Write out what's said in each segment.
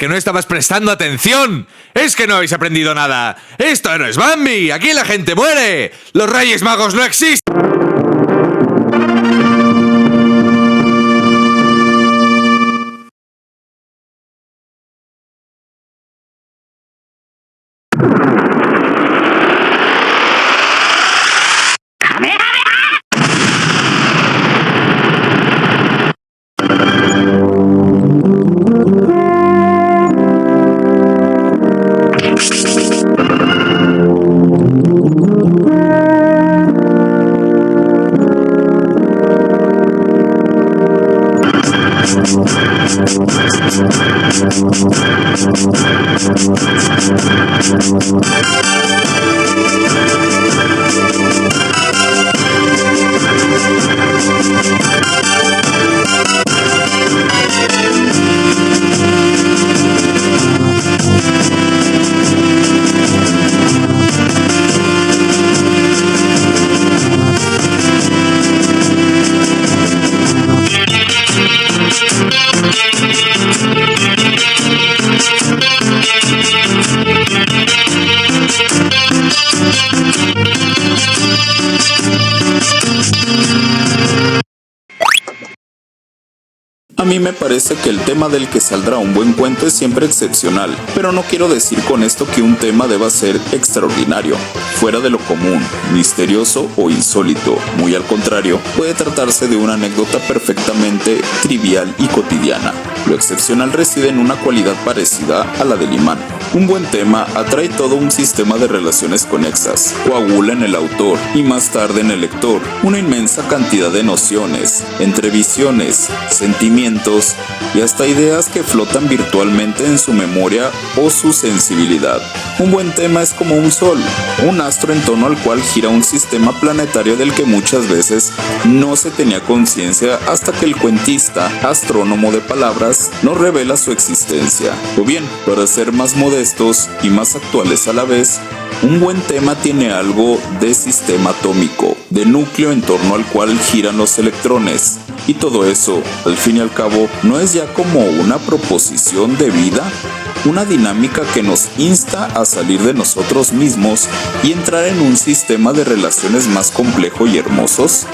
porque no estabas prestando atención. Es que no habéis aprendido nada. Esto no es Bambi. Aquí la gente muere. Los Reyes Magos no existen. A mí me parece que el tema del que saldrá un buen cuento es siempre excepcional, pero no quiero decir con esto que un tema deba ser extraordinario, fuera de lo común, misterioso o insólito. Muy al contrario, puede tratarse de una anécdota perfectamente trivial y cotidiana. Lo excepcional reside en una cualidad parecida a la del imán. Un buen tema atrae todo un sistema de relaciones conexas, coagula en el autor y más tarde en el lector una inmensa cantidad de nociones, entrevisiones, sentimientos y hasta ideas que flotan virtualmente en su memoria o su sensibilidad. Un buen tema es como un sol, un astro en torno al cual gira un sistema planetario del que muchas veces no se tenía conciencia hasta que el cuentista, astrónomo de palabras, nos revela su existencia. O bien, para ser más modestos y más actuales a la vez, un buen tema tiene algo de sistema atómico, de núcleo en torno al cual giran los electrones. Y todo eso, al fin y al cabo, ¿no es ya como una proposición de vida? Una dinámica que nos insta a salir de nosotros mismos y entrar en un sistema de relaciones más complejo y hermosos.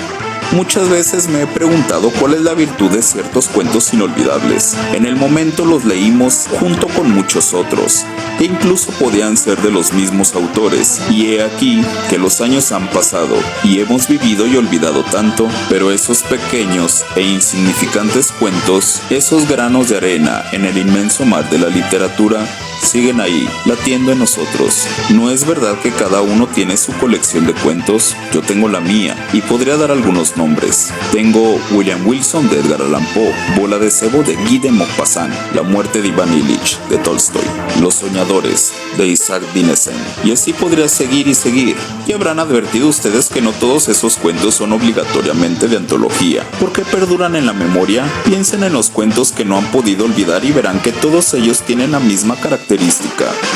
Muchas veces me he preguntado cuál es la virtud de ciertos cuentos inolvidables. En el momento los leímos junto con muchos otros, que incluso podían ser de los mismos autores. Y he aquí que los años han pasado y hemos vivido y olvidado tanto, pero esos pequeños e insignificantes cuentos, esos granos de arena en el inmenso mar de la literatura, siguen ahí, latiendo en nosotros. ¿No es verdad que cada uno tiene su colección de cuentos? Yo tengo la mía, y podría dar algunos nombres. Tengo William Wilson de Edgar Allan Poe, Bola de cebo de Guy de Maupassant, La muerte de Iván Ilich de Tolstoy, Los soñadores de Isaac Dinesen, y así podría seguir y seguir. Y habrán advertido ustedes que no todos esos cuentos son obligatoriamente de antología. ¿Por qué perduran en la memoria? Piensen en los cuentos que no han podido olvidar y verán que todos ellos tienen la misma característica.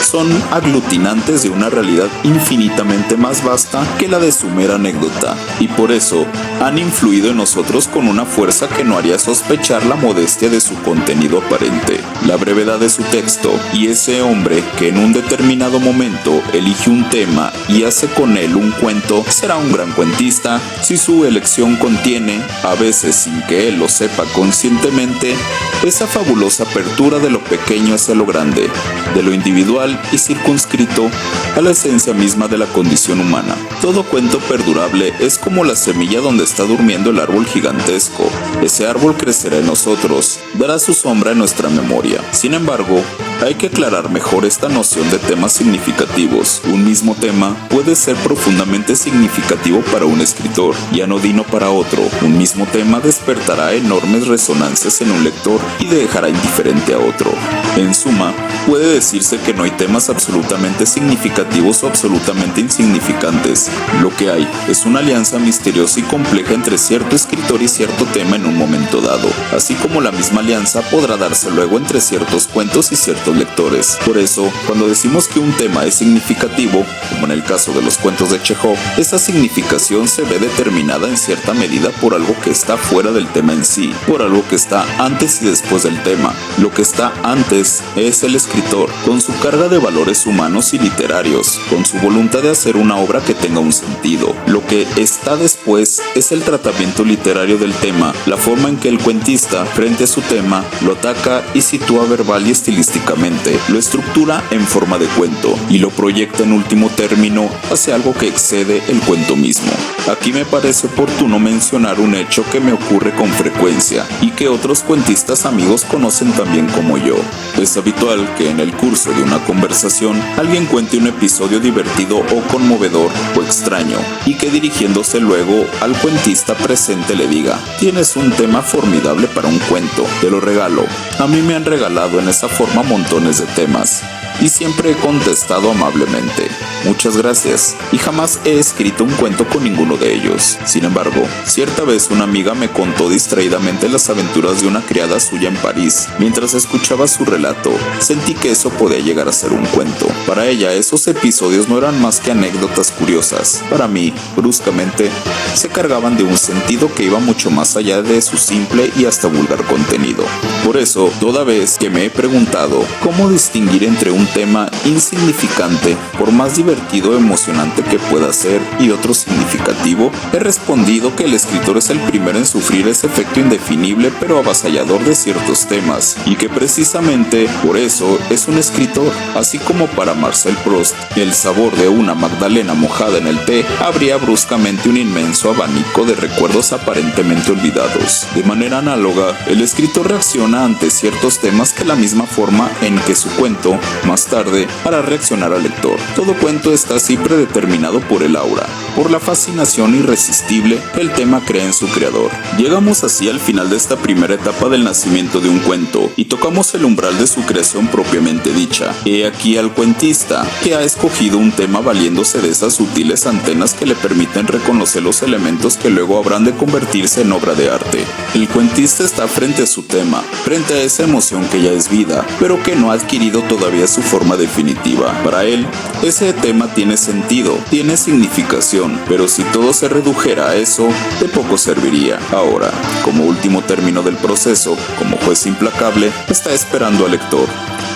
Son aglutinantes de una realidad infinitamente más vasta que la de su mera anécdota, y por eso han influido en nosotros con una fuerza que no haría sospechar la modestia de su contenido aparente, la brevedad de su texto, y ese hombre que en un determinado momento elige un tema y hace con él un cuento será un gran cuentista si su elección contiene, a veces sin que él lo sepa conscientemente, esa fabulosa apertura de lo pequeño hacia lo grande, de lo individual y circunscrito a la esencia misma de la condición humana. Todo cuento perdurable es como la semilla donde está durmiendo el árbol gigantesco. Ese árbol crecerá en nosotros, dará su sombra en nuestra memoria. Sin embargo, hay que aclarar mejor esta noción de temas significativos. Un mismo tema puede ser profundamente significativo para un escritor y anodino para otro. Un mismo tema despertará enormes resonancias en un lector y dejará indiferente a otro. En suma, puede decirse que no hay temas absolutamente significativos o absolutamente insignificantes. Lo que hay es una alianza misteriosa y compleja entre cierto escritor y cierto tema en un momento dado, así como la misma alianza podrá darse luego entre ciertos cuentos y ciertos ciertos lectores. Por eso, cuando decimos que un tema es significativo, como en el caso de los cuentos de Chekhov, esa significación se ve determinada en cierta medida por algo que está fuera del tema en sí, por algo que está antes y después del tema. Lo que está antes es el escritor, con su carga de valores humanos y literarios, con su voluntad de hacer una obra que tenga un sentido. Lo que está después es el tratamiento literario del tema, la forma en que el cuentista, frente a su tema, lo ataca y sitúa verbal y estilísticamente, lo estructura en forma de cuento y lo proyecta en último término hacia algo que excede el cuento mismo. Aquí me parece oportuno mencionar un hecho que me ocurre con frecuencia y que otros cuentistas amigos conocen también como yo. Es habitual que en el curso de una conversación alguien cuente un episodio divertido o conmovedor o extraño y que dirigiéndose luego al cuentista presente le diga: tienes un tema formidable para un cuento, te lo regalo. A mí me han regalado en esa forma montones de temas y siempre he contestado amablemente: muchas gracias, y jamás he escrito un cuento con ninguno de ellos. Sin embargo, cierta vez una amiga me contó distraídamente las aventuras de una criada suya en París. Mientras escuchaba su relato, sentí que eso podía llegar a ser un cuento. Para ella, esos episodios no eran más que anécdotas curiosas. Para mí, bruscamente, se cargaban de un sentido que iba mucho más allá de su simple y hasta vulgar contenido. Por eso, toda vez que me he preguntado cómo distinguir entre un tema insignificante, por más divertido o emocionante que pueda ser, y otro significativo, he respondido que el escritor es el primero en sufrir ese efecto indefinible pero avasallador de ciertos temas, y que precisamente por eso es un escritor. Así como para Marcel Proust, el sabor de una magdalena mojada en el té abría bruscamente un inmenso abanico de recuerdos aparentemente olvidados. De manera análoga, el escritor reacciona ante ciertos temas de la misma forma en que su cuento, más tarde, hará reaccionar al lector. Todo cuento está así predeterminado por el aura, por la fascinación irresistible que el tema crea en su creador. Llegamos así al final de esta primera etapa del nacimiento de un cuento y tocamos el umbral de su creación propiamente dicha. He aquí al cuentista, que ha escogido un tema valiéndose de esas sutiles antenas que le permiten reconocer los elementos que luego habrán de convertirse en obra de arte. El cuentista está frente a su tema, frente a esa emoción que ya es vida, pero que no ha adquirido todavía su forma definitiva. Para él, ese tema tiene sentido, tiene significación, pero si todo se redujera a eso, de poco serviría. Ahora, como último término del proceso, como juez implacable, está esperando al lector,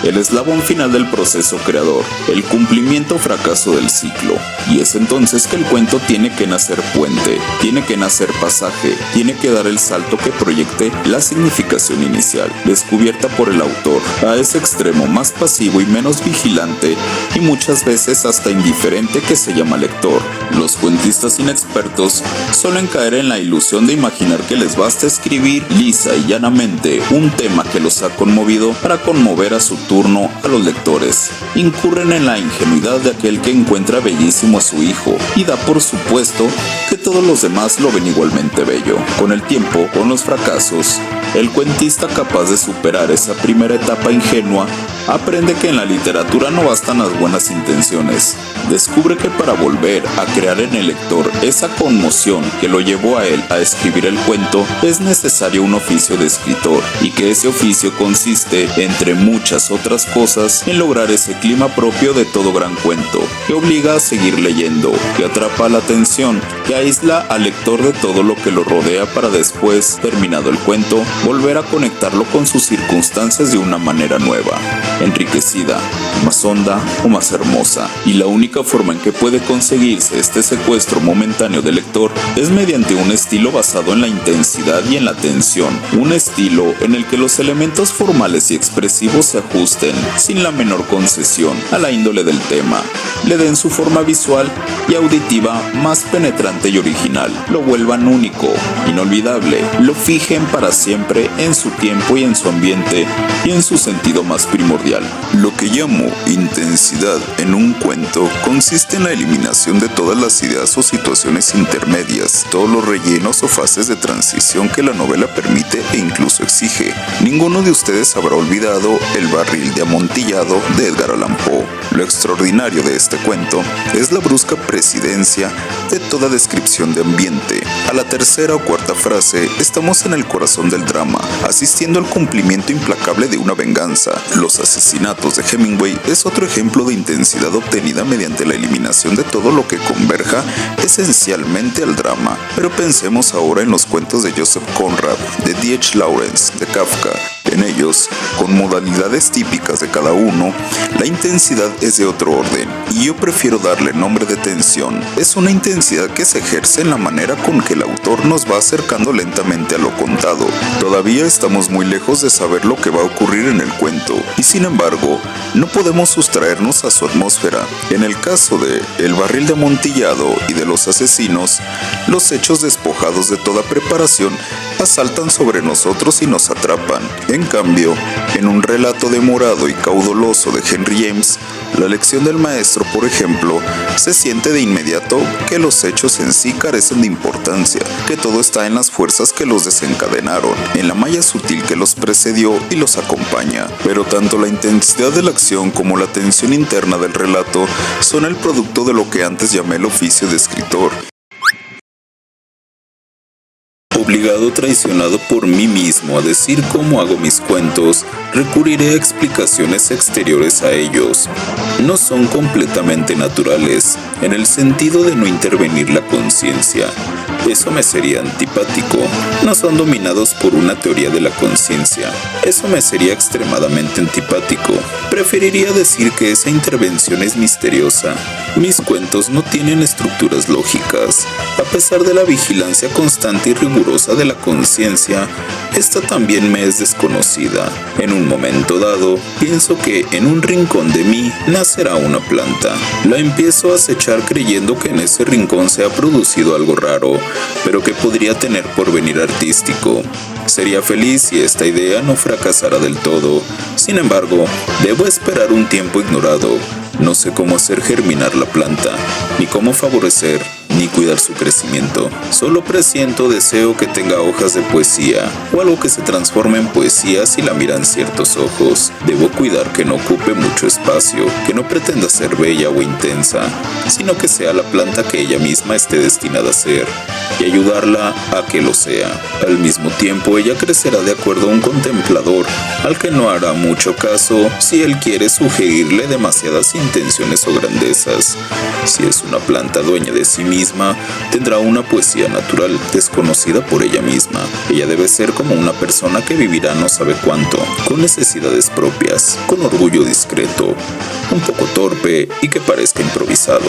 el eslabón final del proceso creador, el cumplimiento o fracaso del ciclo. Y es entonces que el cuento tiene que nacer puente, tiene que nacer pasaje, tiene que dar el salto que proyecte la significación inicial, descubierta por el autor, a ese extremo más pasivo y menos vigilante, y muchas veces hasta indiferente, que se llama lector. Los cuentistas inexpertos suelen caer en la ilusión de imaginar que les basta escribir lisa y llanamente un tema que los ha conmovido para conmover a su turno a los lectores. Incurren en la ingenuidad de aquel que encuentra bellísimo a su hijo y da por supuesto que todos los demás lo ven igualmente bello. Con el tiempo, con los fracasos, el cuentista capaz de superar esa primera etapa ingenua aprende que en la literatura no bastan las buenas intenciones. Descubre que para volver a crear en el lector esa conmoción que lo llevó a él a escribir el cuento, es necesario un oficio de escritor, y que ese oficio consiste, entre muchas otras cosas, en lograr ese clima propio de todo gran cuento, que obliga a seguir leyendo, que atrapa la atención, que aísla al lector de todo lo que lo rodea para después, terminado el cuento, volver a conectarlo con sus circunstancias de una manera nueva, enriquecida, más honda o más hermosa. Y la única forma en que puede conseguirse este secuestro momentáneo del lector es mediante un estilo basado en la intensidad y en la tensión, un estilo en el que los elementos formales y expresivos se ajusten, sin la menor concesión, a la índole del tema, le den su forma visual y auditiva más penetrante y original, lo vuelvan único, inolvidable, lo fijen para siempre en su tiempo y en su ambiente y en su sentido más primordial. Lo que llamo intensidad en un cuento consiste en la eliminación de todas las ideas o situaciones intermedias, todos los rellenos o fases de transición que la novela permite e incluso exige. Ninguno de ustedes habrá olvidado El barril de amontillado de Edgar Allan Poe. Lo extraordinario de este cuento es la brusca presidencia de toda descripción de ambiente. A la tercera o cuarta frase, estamos en el corazón del drama, asistiendo al cumplimiento implacable de una venganza. Los asesinatos de Hemingway es otro ejemplo de intensidad obtenida mediante la eliminación de todo lo que converja esencialmente al drama. Pero pensemos ahora en los cuentos de Joseph Conrad, de D.H. Lawrence, de Kafka. En ellos, con modalidades típicas de cada uno, la intensidad es de otro orden, y yo prefiero darle nombre de tensión. Es una intensidad que se ejerce en la manera con que el autor nos va acercando lentamente a lo contado. Todavía estamos muy lejos de saber lo que va a ocurrir en el cuento, y sin embargo, no podemos sustraernos a su atmósfera. En el caso de El barril de amontillado y de los asesinos, los hechos despojados de toda preparación asaltan sobre nosotros y nos atrapan. En cambio, en un relato demorado y caudaloso de Henry James, La lección del maestro, por ejemplo, se siente de inmediato que los hechos en sí carecen de importancia, que todo está en las fuerzas que los desencadenaron, en la malla sutil que los precedió y los acompaña. Pero tanto la intensidad de la acción como la tensión interna del relato son el producto de lo que antes llamé el oficio de escritor. Obligado, traicionado por mí mismo a decir cómo hago mis cuentos, recurriré a explicaciones exteriores a ellos. No son completamente naturales, en el sentido de no intervenir la conciencia. Eso me sería antipático. No son dominados por una teoría de la conciencia. Eso me sería extremadamente antipático. Preferiría decir que esa intervención es misteriosa. Mis cuentos no tienen estructuras lógicas. A pesar de la vigilancia constante y rigurosa de la conciencia, esta también me es desconocida. En un momento dado, pienso que en un rincón de mí nacerá una planta. La empiezo a acechar creyendo que en ese rincón se ha producido algo raro, pero que podría tener porvenir artístico. Sería feliz si esta idea no fracasara del todo. Sin embargo, debo esperar un tiempo ignorado. No sé cómo hacer germinar la planta, ni cómo favorecer, ni cuidar su crecimiento. Solo presiento deseo que tenga hojas de poesía, o algo que se transforme en poesía si la miran ciertos ojos. Debo cuidar que no ocupe mucho espacio, que no pretenda ser bella o intensa, sino que sea la planta que ella misma esté destinada a ser, y ayudarla a que lo sea. Al mismo tiempo, ella crecerá de acuerdo a un contemplador, al que no hará mucho caso si él quiere sugerirle demasiadas intenciones o grandezas. Si es una planta dueña de sí misma, tendrá una poesía natural, desconocida por ella misma. Ella debe ser como una persona que vivirá no sabe cuánto, con necesidades propias, con orgullo discreto, un poco torpe y que parezca improvisado.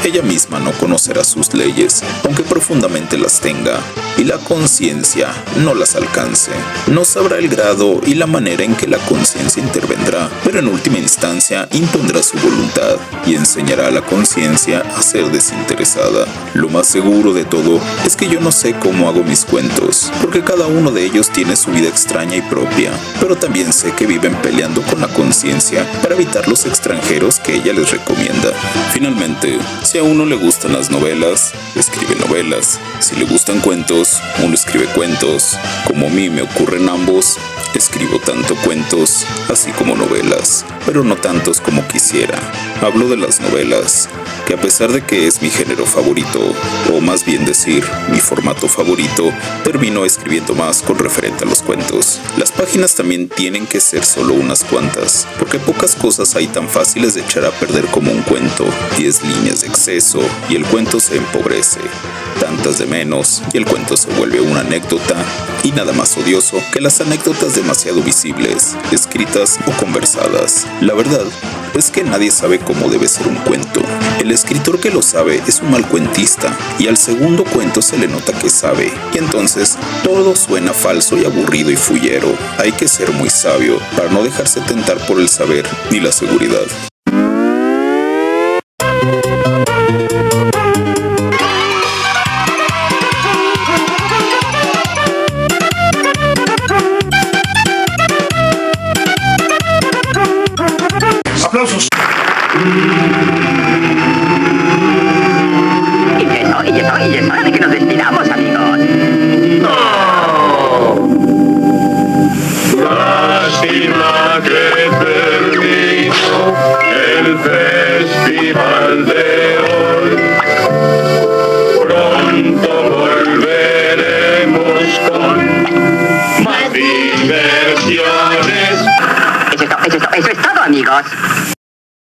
Ella misma no conocerá sus leyes, aunque profundamente las tenga, y la conciencia no las alcance. No sabrá el grado y la manera en que la conciencia intervendrá, pero en última instancia impondrá su voluntad y enseñará a la conciencia a ser desinteresada. Lo más seguro de todo es que yo no sé cómo hago mis cuentos, porque cada uno de ellos tiene su vida extraña y propia, pero también sé que viven peleando con la conciencia para evitar los extranjeros que ella les recomienda. Finalmente, si a uno le gustan las novelas, escribe novelas. Si le gustan cuentos, uno escribe cuentos. Como a mí me ocurren ambos, escribo tanto cuentos, así como novelas, pero no tantos como quisiera. Hablo de las novelas, que a pesar de que es mi género favorito, o más bien decir, mi formato favorito, termino escribiendo más con referente a los cuentos. Las páginas también tienen que ser solo unas cuantas, porque pocas cosas hay tan fáciles de echar a perder como un cuento. 10 líneas de exceso y el cuento se empobrece. Tantas de menos y el cuento se vuelve una anécdota, y nada más odioso que las anécdotas demasiado visibles, escritas o conversadas. La verdad es que nadie sabe cómo debe ser un cuento. El escritor que lo sabe es un mal cuentista, y al segundo cuento se le nota que sabe, y entonces todo suena falso y aburrido y fullero. Hay que ser muy sabio para no dejarse tentar por el saber ni la seguridad. aplausos. Y es hora de que nos despidamos, amigos. Lástima que terminó el festival de hoy. Pronto volveremos con más diversiones. Eso es todo, amigos.